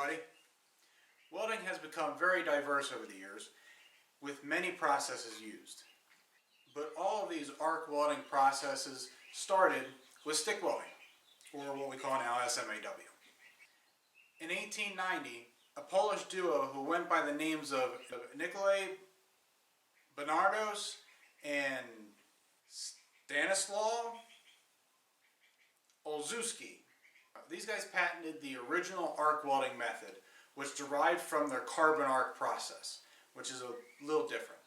everybody. Welding has become very diverse over the years, with many processes used. But all of these arc welding processes started with stick welding, or what we call now SMAW. In 1890, a Polish duo who went by the names of Nikolai Bernardos and Stanislaw Olszewski. These guys patented the original arc welding method, which derived from their carbon arc process, which is a little different.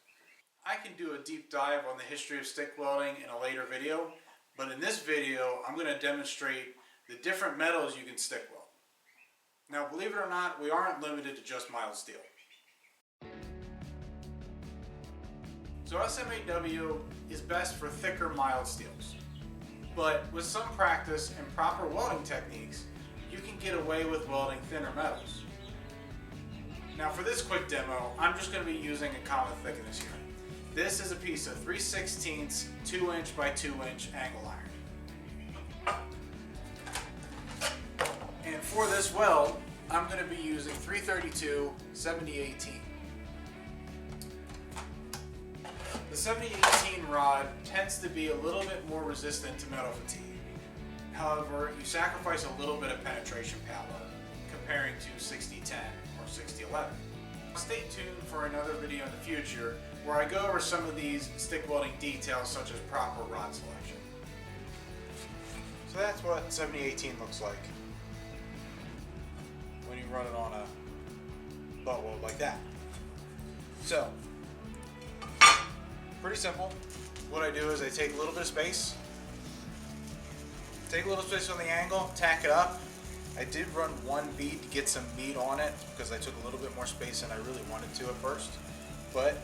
I can do a deep dive on the history of stick welding in a later video, but in this video I'm going to demonstrate the different metals you can stick weld. Now, believe it or not, we aren't limited to just mild steel. So SMAW is best for thicker mild steels. But with some practice and proper welding techniques, you can get away with welding thinner metals. Now for this quick demo, I'm just going to be using a common thickness unit. This is a piece of 3/16 2" by 2" angle iron. And for this weld, I'm going to be using 332 7018. The 7018 rod tends to be a little bit more resistant to metal fatigue. However, you sacrifice a little bit of penetration power comparing to 6010 or 6011. Stay tuned for another video in the future where I go over some of these stick welding details such as proper rod selection. So that's what 7018 looks like when you run it on a butt weld like that. So, pretty simple. What I do is I take a little bit of space, on the angle, tack it up. I did run one bead to get some meat on it because I took a little bit more space than I really wanted to at first. But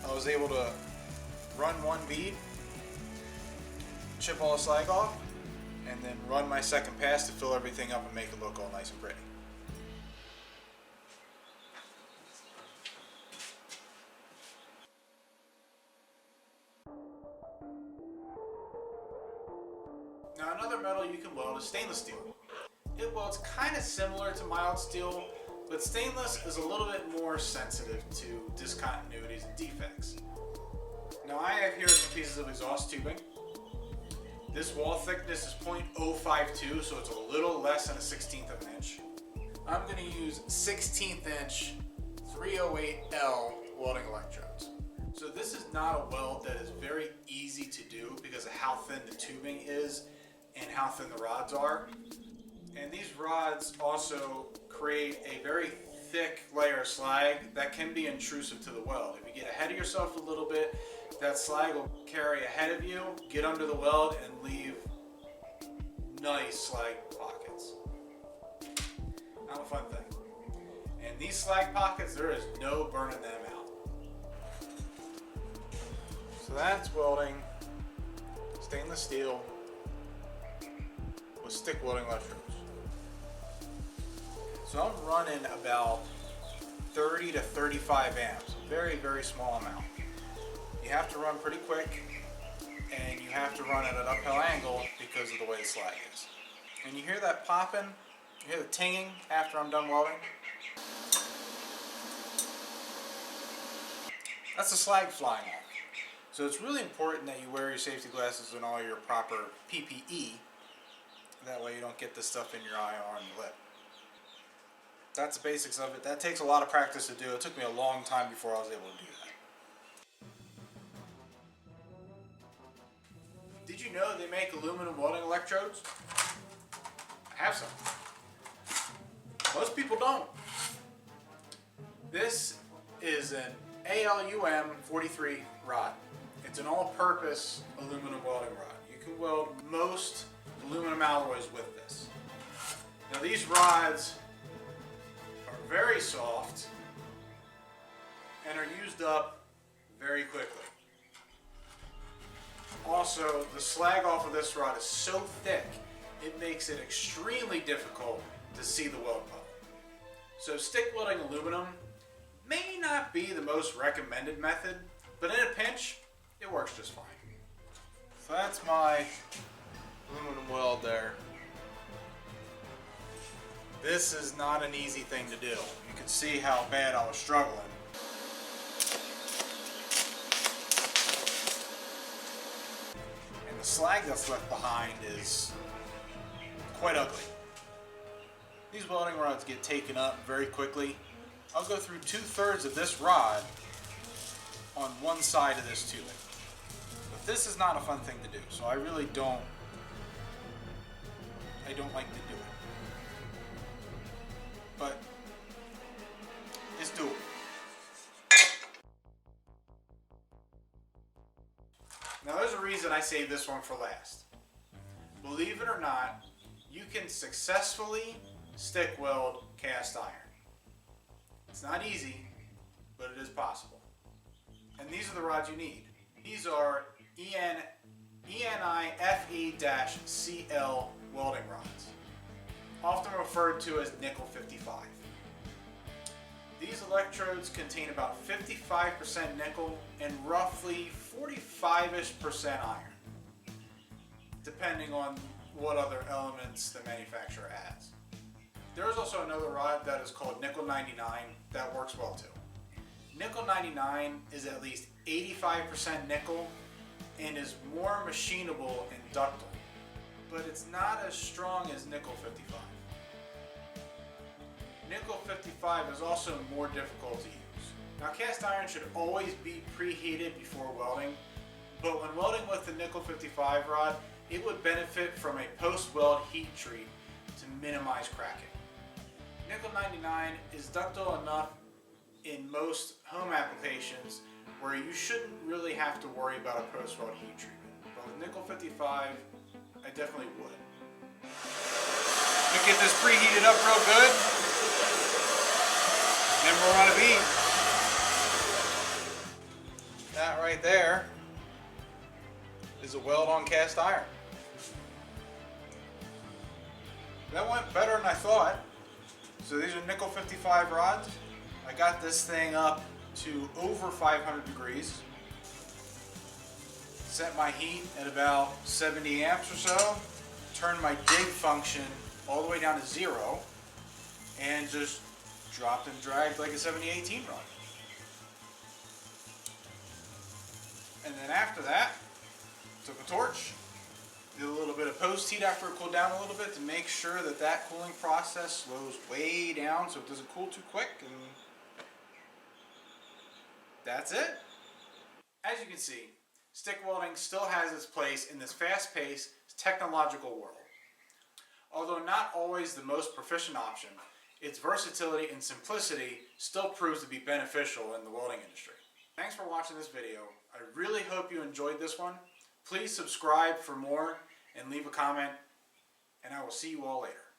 I was able to run one bead, chip all the slag off, and then run my second pass to fill everything up and make it look all nice and pretty. Now another metal you can weld is stainless steel. It welds kind of similar to mild steel, but stainless is a little bit more sensitive to discontinuities and defects. Now I have here some pieces of exhaust tubing. This wall thickness is 0.052, so it's a little less than a 1/16 of an inch. I'm going to use 1/16 inch 308L welding electrodes. So this is not a weld that is very easy to do because of how thin the tubing is and how thin the rods are. And these rods also create a very thick layer of slag that can be intrusive to the weld. If you get ahead of yourself a little bit, that slag will carry ahead of you, get under the weld, and leave nice slag pockets. Not a fun thing. And these slag pockets, there is no burning them out. So that's welding stainless steel with stick welding electrodes. So I'm running about 30 to 35 amps, very, very small amount. You have to run pretty quick, and you have to run at an uphill angle because of the way the slag is. And you hear that popping, you hear the tinging after I'm done welding. That's the slag flying off. So it's really important that you wear your safety glasses and all your proper PPE. That way you don't get this stuff in your eye or on your lip. That's the basics of it. That takes a lot of practice to do. It took me a long time before I was able to do that. Did you know they make aluminum welding electrodes? I have some. Most people don't. This is an ALUM 43 rod. It's an all-purpose aluminum welding rod. You can weld most aluminum alloys with this. Now these rods are very soft and are used up very quickly. Also, the slag off of this rod is so thick, it makes it extremely difficult to see the weld puddle. So stick welding aluminum may not be the most recommended method, but in a pinch, it works just fine. So that's my aluminum weld there. This is not an easy thing to do. You can see how bad I was struggling. And the slag that's left behind is quite ugly. These welding rods get taken up very quickly. I'll go through 2/3 of this rod on one side of this tubing. But this is not a fun thing to do, so I really don't like to do it. But it's doable. Now there's a reason I saved this one for last. Believe it or not, you can successfully stick weld cast iron. It's not easy, but it is possible. And these are the rods you need. These are ENIFE-CL welding rods, often referred to as nickel 55. These electrodes contain about 55% nickel and roughly 45-ish% iron, depending on what other elements the manufacturer adds. There is also another rod that is called nickel 99 that works well too. Nickel 99 is at least 85% nickel and is more machinable and ductile, but it's not as strong as nickel 55. Nickel 55 is also more difficult to use. Now cast iron should always be preheated before welding, but when welding with the nickel 55 rod, it would benefit from a post-weld heat treat to minimize cracking. Nickel 99 is ductile enough in most home applications where you shouldn't really have to worry about a post-weld heat treatment. But with nickel 55, I definitely would. You get this preheated up real good, then we're on a bead. That right there is a weld on cast iron. That went better than I thought. So these are nickel 55 rods. I got this thing up to over 500 degrees. Set my heat at about 70 amps or so. Turn my dig function all the way down to 0 and just dropped and dragged like a 7018 rod. And then after that, took a torch, did a little bit of post heat after it cooled down a little bit to make sure that that cooling process slows way down so it doesn't cool too quick, and that's it. As you can see, stick welding still has its place in this fast-paced, technological world. Although not always the most proficient option, its versatility and simplicity still proves to be beneficial in the welding industry. Thanks for watching this video. I really hope you enjoyed this one. Please subscribe for more and leave a comment, and I will see you all later.